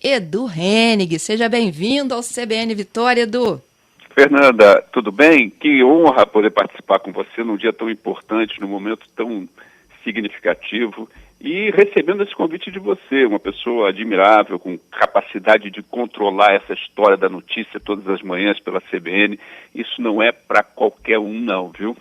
Edu Hennig. Seja bem-vindo ao CBN Vitória, Edu. Fernanda, tudo bem? Que honra poder participar com você num dia tão importante, num momento tão significativo e recebendo esse convite de você, uma pessoa admirável, com capacidade de controlar essa história da notícia todas as manhãs pela CBN. Isso não é para qualquer um não, viu?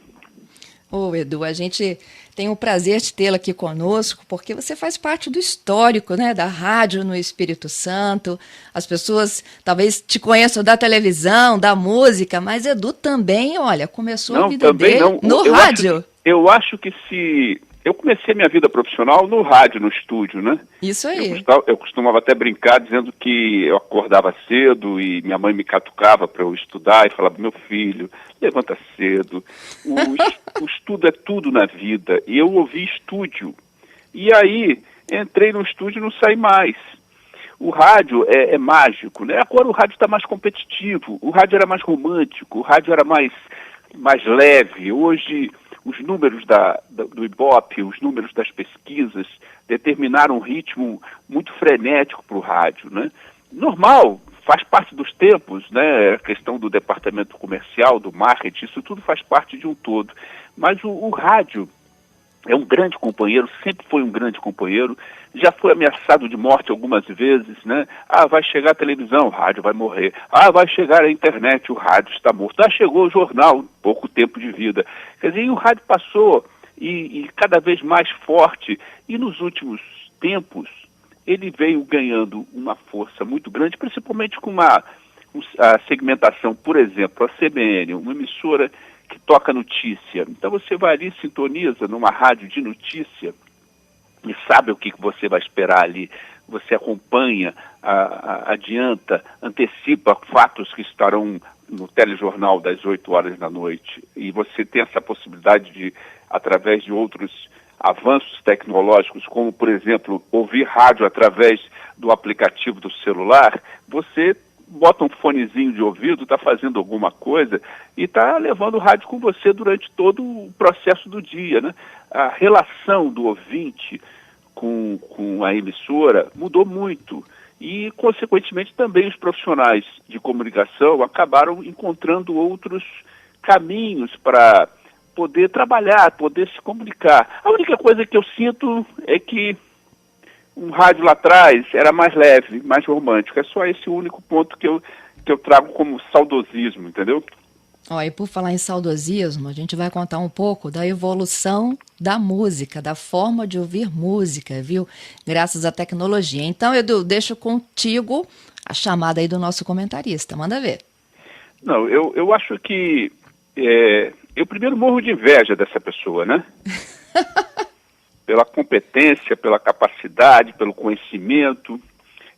Edu, a gente tem o prazer de tê-lo aqui conosco, porque você faz parte do histórico, né, da rádio no Espírito Santo. As pessoas talvez te conheçam da televisão, da música, mas Edu também, olha, começou a vida dele no rádio. Eu acho que se... Eu comecei a minha vida profissional no rádio, no estúdio, né? Isso aí. Eu costumava até brincar dizendo que eu acordava cedo e minha mãe me catucava para eu estudar e falava, meu filho, levanta cedo. O estudo é tudo na vida. E eu ouvi estúdio. E aí, entrei no estúdio e não saí mais. O rádio é mágico, né? Agora o rádio está mais competitivo, o rádio era mais romântico, o rádio era mais leve. Hoje... Os números do Ibope, os números das pesquisas determinaram um ritmo muito frenético para o rádio, né? Normal, faz parte dos tempos, né? A questão do departamento comercial, do marketing, isso tudo faz parte de um todo. Mas o rádio é um grande companheiro, sempre foi um grande companheiro, já foi ameaçado de morte algumas vezes, né? Ah, vai chegar a televisão, o rádio vai morrer. Ah, vai chegar a internet, o rádio está morto. Ah, chegou o jornal, pouco tempo de vida. Quer dizer, e o rádio passou e cada vez mais forte. E nos últimos tempos, ele veio ganhando uma força muito grande, principalmente com a segmentação, por exemplo, a CBN, uma emissora que toca notícia. Então você vai ali, sintoniza numa rádio de notícia e sabe o que você vai esperar ali. Você acompanha, adianta, antecipa fatos que estarão no telejornal das 8 horas da noite. E você tem essa possibilidade de, através de outros avanços tecnológicos, como, por exemplo, ouvir rádio através do aplicativo do celular, você bota um fonezinho de ouvido, está fazendo alguma coisa e está levando o rádio com você durante todo o processo do dia, né? A relação do ouvinte com a emissora mudou muito e, consequentemente, também os profissionais de comunicação acabaram encontrando outros caminhos para poder trabalhar, poder se comunicar. A única coisa que eu sinto é que um rádio lá atrás era mais leve, mais romântico. É só esse único ponto que eu trago como saudosismo, entendeu? E por falar em saudosismo, a gente vai contar um pouco da evolução da música, da forma de ouvir música, viu? Graças à tecnologia. Então, Edu, deixo contigo a chamada aí do nosso comentarista. Manda ver. Não, eu acho que... eu primeiro morro de inveja dessa pessoa, né? Pela competência, pela capacidade, pelo conhecimento.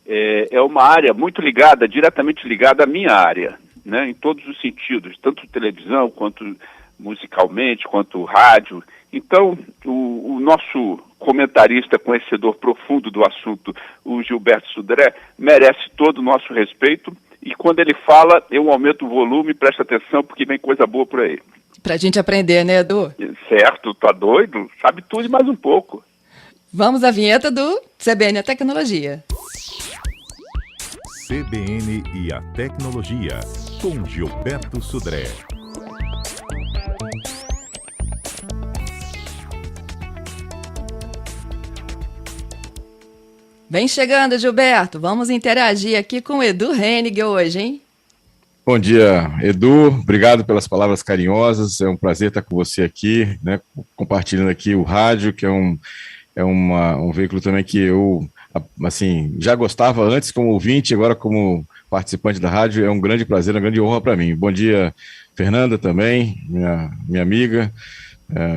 É uma área muito ligada, diretamente ligada à minha área, né, em todos os sentidos, tanto televisão, quanto musicalmente, quanto rádio. Então, o nosso comentarista, conhecedor profundo do assunto, o Gilberto Sudré, merece todo o nosso respeito. E quando ele fala, eu aumento o volume, presta atenção, porque vem coisa boa por aí. Pra gente aprender, né, Edu? Certo, tá doido? Sabe tudo e mais um pouco. Vamos à vinheta do CBN a Tecnologia. CBN e a Tecnologia, com Gilberto Sudré. Vem chegando, Gilberto. Vamos interagir aqui com o Edu Hennig hoje, hein? Bom dia, Edu. Obrigado pelas palavras carinhosas. É um prazer estar com você aqui, né, compartilhando aqui o rádio, que é um veículo também que eu, assim, já gostava antes como ouvinte, agora como participante da rádio. É um grande prazer, uma grande honra para mim. Bom dia, Fernanda também, minha amiga,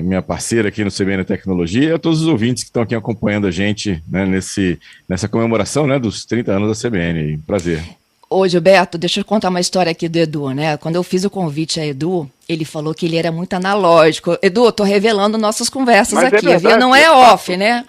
minha parceira aqui no CBN Tecnologia, e a todos os ouvintes que estão aqui acompanhando a gente, né, nessa comemoração, né, dos 30 anos da CBN. Prazer. Ô, Gilberto, deixa eu contar uma história aqui do Edu, né? Quando eu fiz o convite a Edu, ele falou que ele era muito analógico. Edu, eu tô revelando nossas conversas aqui, viu? Não é off, né?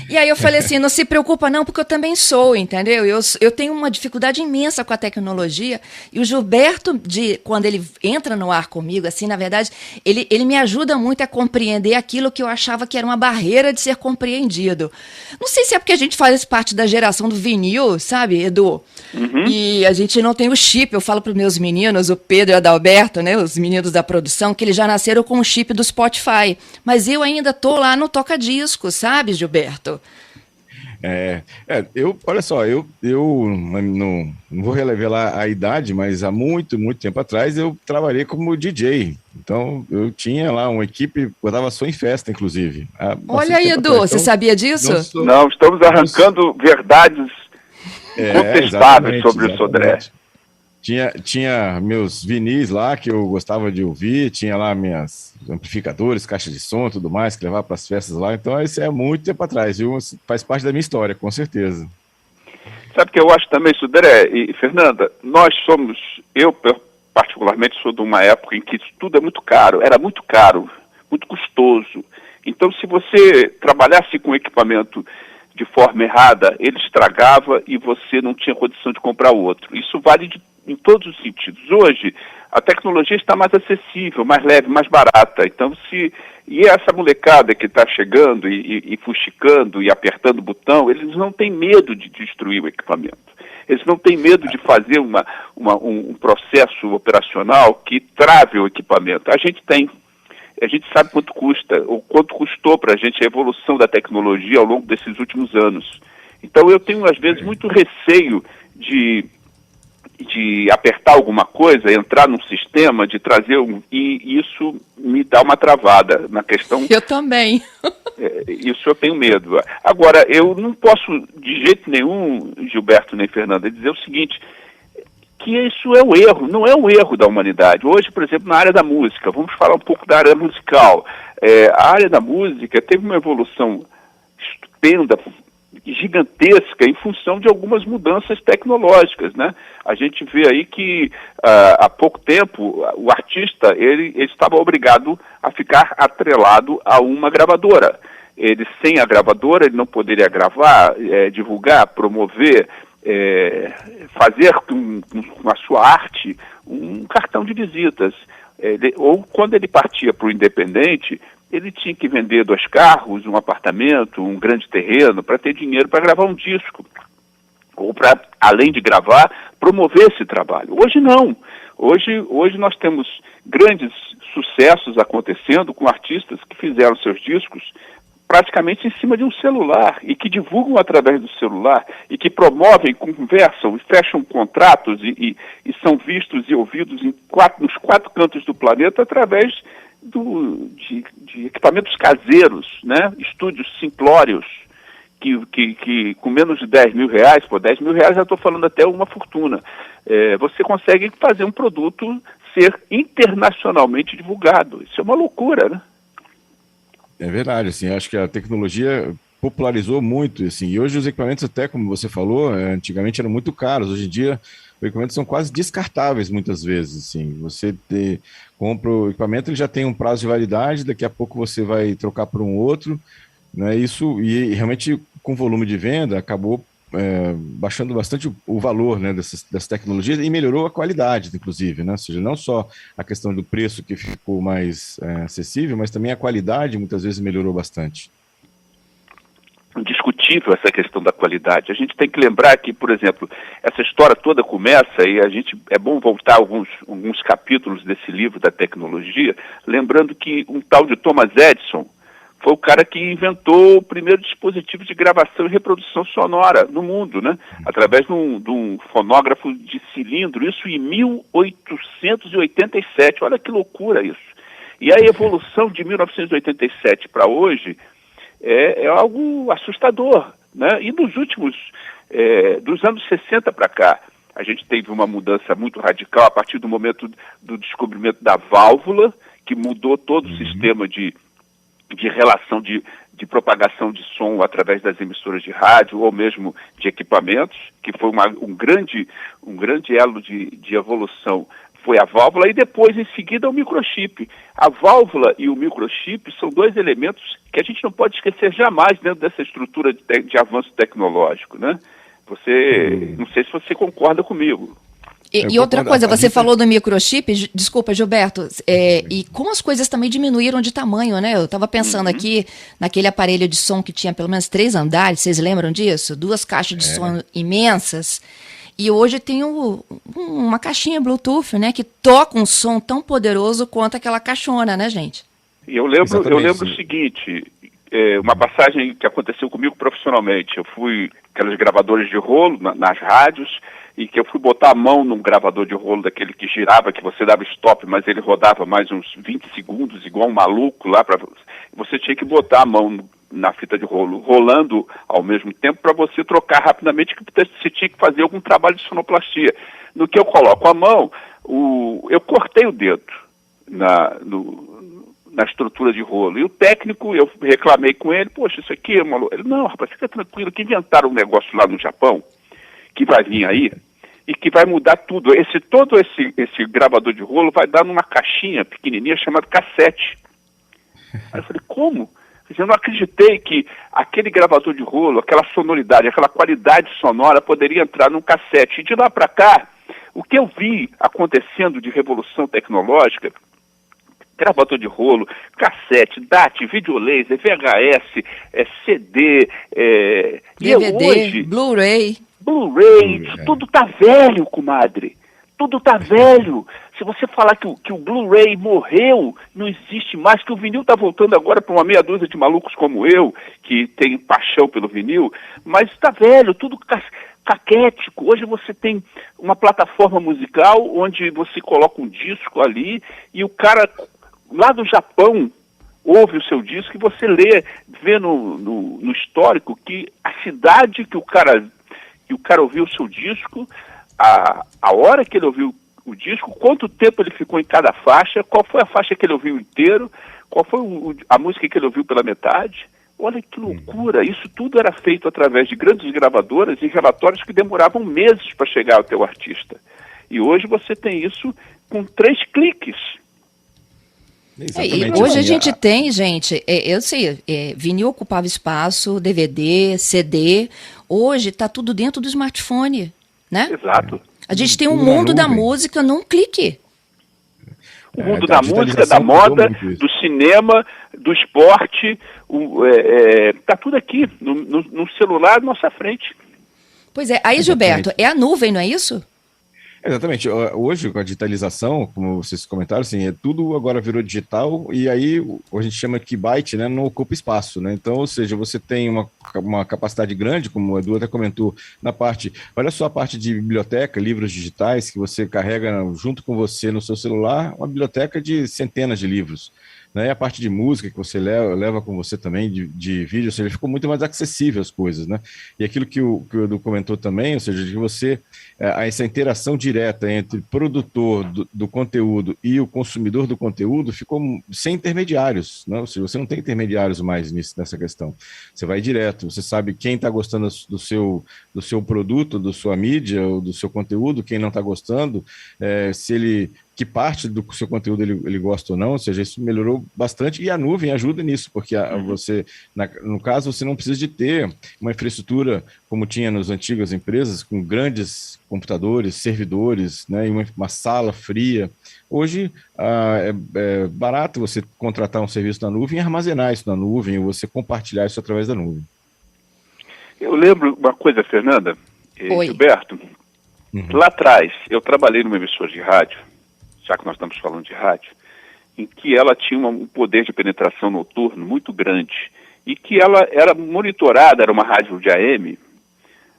E aí eu falei assim, não se preocupa não, porque eu também sou, entendeu? Eu tenho uma dificuldade imensa com a tecnologia, e o Gilberto, quando ele entra no ar comigo, assim, na verdade, ele me ajuda muito a compreender aquilo que eu achava que era uma barreira de ser compreendido. Não sei se é porque a gente faz parte da geração do vinil, sabe, Edu? Uhum. E a gente não tem o chip. Eu falo para os meus meninos, o Pedro e o Adalberto, né, os meninos da produção, que eles já nasceram com o chip do Spotify. Mas eu ainda tô lá no toca-disco, sabe, Gilberto? Olha só, eu não vou revelar a idade, mas há muito, muito tempo atrás eu trabalhei como DJ. Então eu tinha lá uma equipe, eu dava som em festa, inclusive. Olha aí, Edu, você sabia disso? Não, estamos arrancando verdades contestáveis sobre o Sodré. Tinha meus vinis lá que eu gostava de ouvir, tinha lá minhas amplificadores, caixa de som, tudo mais, que levava para as festas lá. Então, isso é muito tempo atrás, viu? Faz parte da minha história, com certeza. Sabe o que eu acho também, Sodré e Fernanda? Eu particularmente sou de uma época em que isso tudo é muito caro, era muito caro, muito custoso. Então, se você trabalhasse com equipamento de forma errada, ele estragava e você não tinha condição de comprar outro. Isso vale em todos os sentidos. Hoje, a tecnologia está mais acessível, mais leve, mais barata. Então, e essa molecada que está chegando e fuxicando e apertando o botão, eles não têm medo de destruir o equipamento. Eles não têm medo de fazer um processo operacional que trave o equipamento. A gente sabe quanto custa, ou quanto custou para a gente a evolução da tecnologia ao longo desses últimos anos. Então eu tenho, às vezes, muito receio de apertar alguma coisa, entrar num sistema, de trazer e isso me dá uma travada na questão. Eu também. Isso eu tenho medo. Agora, eu não posso, de jeito nenhum, Gilberto nem Fernanda, dizer o seguinte, que isso é um erro, não é um erro da humanidade. Hoje, por exemplo, na área da música, vamos falar um pouco da área musical. A área da música teve uma evolução estupenda, gigantesca, em função de algumas mudanças tecnológicas, né? A gente vê aí que há pouco tempo o artista ele estava obrigado a ficar atrelado a uma gravadora. Ele, sem a gravadora, ele não poderia gravar, divulgar, promover, fazer com a sua arte um cartão de visitas. Ou quando ele partia para o independente, ele tinha que vender 2 carros, um apartamento, um grande terreno para ter dinheiro para gravar um disco. Ou para, além de gravar, promover esse trabalho. Hoje não. Hoje nós temos grandes sucessos acontecendo com artistas que fizeram seus discos praticamente em cima de um celular e que divulgam através do celular e que promovem, conversam e fecham contratos e são vistos e ouvidos nos 4 cantos do planeta através de equipamentos caseiros, né? Estúdios simplórios que com menos de 10 mil reais, 10 mil reais já estou falando até uma fortuna, você consegue fazer um produto ser internacionalmente divulgado. Isso é uma loucura, né? É verdade, assim, acho que a tecnologia popularizou muito, assim, e hoje os equipamentos, até como você falou, antigamente eram muito caros, hoje em dia os equipamentos são quase descartáveis muitas vezes, assim, compra o equipamento, ele já tem um prazo de validade, daqui a pouco você vai trocar por um outro, né, isso, e realmente com o volume de venda acabou baixando bastante o valor, né, dessas tecnologias e melhorou a qualidade, inclusive, né? Ou seja, não só a questão do preço que ficou mais acessível, mas também a qualidade muitas vezes melhorou bastante. Indiscutível essa questão da qualidade. A gente tem que lembrar que, por exemplo, essa história toda começa, e é bom voltar alguns capítulos desse livro da tecnologia, lembrando que um tal de Thomas Edison foi o cara que inventou o primeiro dispositivo de gravação e reprodução sonora no mundo, né? Através de um fonógrafo de cilindro, isso em 1887. Olha que loucura isso. E a evolução de 1987 para hoje é algo assustador, né? E dos anos 60 para cá, a gente teve uma mudança muito radical a partir do momento do descobrimento da válvula, que mudou todo o sistema de relação de propagação de som através das emissoras de rádio ou mesmo de equipamentos, que foi um grande elo de evolução foi a válvula, e depois, em seguida, o microchip. A válvula e o microchip são dois elementos que a gente não pode esquecer jamais dentro dessa estrutura de avanço tecnológico, né? Não sei se você concorda comigo. E outra coisa, você falou do microchip, desculpa, Gilberto, e como as coisas também diminuíram de tamanho, né? Eu estava pensando aqui naquele aparelho de som que tinha pelo menos 3 andares, vocês lembram disso? 2 caixas de som imensas. E hoje tem uma caixinha Bluetooth, né, que toca um som tão poderoso quanto aquela caixona, né, gente? E eu lembro o seguinte, uma passagem que aconteceu comigo profissionalmente. Eu fui aqueles gravadores de rolo nas rádios, e que eu fui botar a mão num gravador de rolo daquele que girava, que você dava stop, mas ele rodava mais uns 20 segundos, igual um maluco lá. Você tinha que botar a mão na fita de rolo, rolando ao mesmo tempo, para você trocar rapidamente, que você tinha que fazer algum trabalho de sonoplastia. No que eu coloco a mão, eu cortei o dedo na estrutura de rolo. E o técnico, eu reclamei com ele, poxa, isso aqui é maluco. Ele, não, rapaz, fica tranquilo, que inventaram um negócio lá no Japão, que vai vir aí, e que vai mudar tudo. Todo esse gravador de rolo vai dar numa caixinha pequenininha chamada cassete. Aí eu falei, como? Eu não acreditei que aquele gravador de rolo, aquela sonoridade, aquela qualidade sonora poderia entrar num cassete. E de lá para cá, o que eu vi acontecendo de revolução tecnológica, gravador de rolo, cassete, DAT, videolaser, VHS, CD, DVD, hoje, Blu-ray, tudo tá velho, comadre. Tudo tá velho. Se você falar que o Blu-ray morreu, não existe mais, que o vinil tá voltando agora para uma meia dúzia de malucos como eu, que tem paixão pelo vinil, mas tá velho, tudo caquético. Hoje você tem uma plataforma musical onde você coloca um disco ali e o cara lá do Japão ouve o seu disco e você vê no histórico que a cidade que o cara ouviu o seu disco, a hora que ele ouviu o disco, quanto tempo ele ficou em cada faixa, qual foi a faixa que ele ouviu inteiro, qual foi a música que ele ouviu pela metade. Olha que loucura, isso tudo era feito através de grandes gravadoras e relatórios que demoravam meses para chegar ao teu artista. E hoje você tem isso com 3 cliques. E hoje a gente tem, gente, eu sei, vinil ocupava espaço, DVD, CD, hoje está tudo dentro do smartphone, né? Exato. A gente tem um mundo da música num clique. O mundo da música, da moda, do cinema, do esporte, está tudo aqui, no celular à nossa frente. Pois é, aí Gilberto, é a nuvem, não é isso? Exatamente. Hoje, com a digitalização, como vocês comentaram, assim, tudo agora virou digital e aí a gente chama que byte, né, não ocupa espaço, né? Então, ou seja, você tem uma capacidade grande, como o Edu até comentou, na parte, olha só a parte de biblioteca, livros digitais que você carrega junto com você no seu celular, uma biblioteca de centenas de livros. Né? E a parte de música que você leva com você também, de vídeo, ou seja, ficou muito mais acessível as coisas, né? E aquilo que o Edu comentou também, ou seja, de você, essa interação direta entre o produtor do conteúdo e o consumidor do conteúdo ficou sem intermediários, né? Ou seja, você não tem intermediários mais nessa questão. Você vai direto, você sabe quem está gostando do seu produto, da sua mídia, ou do seu conteúdo, quem não está gostando, que parte do seu conteúdo ele gosta ou não, ou seja, isso melhorou bastante e a nuvem ajuda nisso, porque você, no caso, você não precisa de ter uma infraestrutura como tinha nas antigas empresas, com grandes computadores, servidores, né, e uma sala fria. Hoje é barato você contratar um serviço na nuvem e armazenar isso na nuvem, ou você compartilhar isso através da nuvem. Eu lembro uma coisa, Fernanda, Gilberto, lá atrás eu trabalhei numa emissora de rádio, já que nós estamos falando de rádio, em que ela tinha um poder de penetração noturno muito grande e que ela era monitorada, era uma rádio de AM,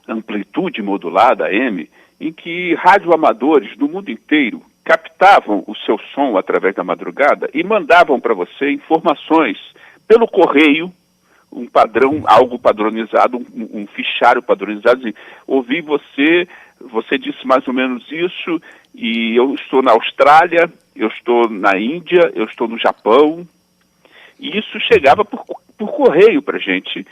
amplitude modulada AM, em que radioamadores do mundo inteiro captavam o seu som através da madrugada e mandavam para você informações pelo correio, um padrão, algo padronizado, um fichário padronizado, assim, ouvi você disse mais ou menos isso, e eu estou na Austrália, eu estou na Índia, eu estou no Japão, E isso chegava por correio para a gente.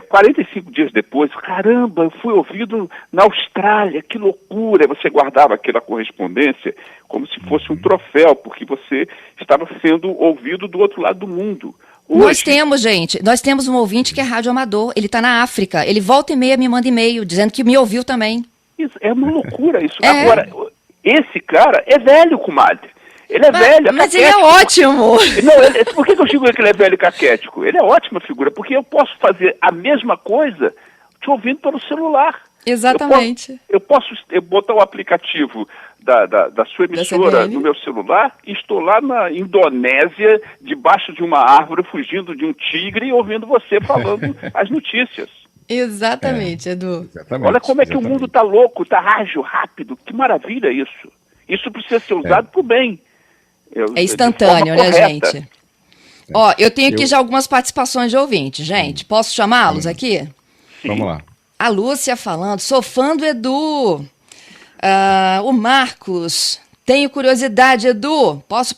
45 dias depois, caramba, eu fui ouvido na Austrália, que loucura! Você guardava aquela correspondência como se fosse um troféu, porque você estava sendo ouvido do outro lado do mundo. Nós temos um ouvinte que é radioamador, ele está na África, ele volta e meia me manda e-mail, dizendo que me ouviu também. Isso, é uma loucura isso. Agora, esse cara é velho, comadre. Ele é velho, mas ele é ótimo. Não, por que eu digo que ele é velho e caquético? Ele é ótima figura, porque eu posso fazer a mesma coisa te ouvindo pelo celular. Exatamente. Eu posso botar o aplicativo da sua emissora no meu celular e estou lá na Indonésia, debaixo de uma árvore, fugindo de um tigre e ouvindo você falando as notícias. Exatamente, Edu. Exatamente, olha como é que o mundo está louco, está ágil, rápido. Que maravilha isso. Isso precisa ser usado para o bem. É instantâneo, né, gente? Ó, eu tenho aqui já algumas participações de ouvintes, gente. Posso chamá-los aqui? Sim. Vamos lá. A Lúcia falando, sou fã do Edu. O Marcos, tenho curiosidade, Edu. Posso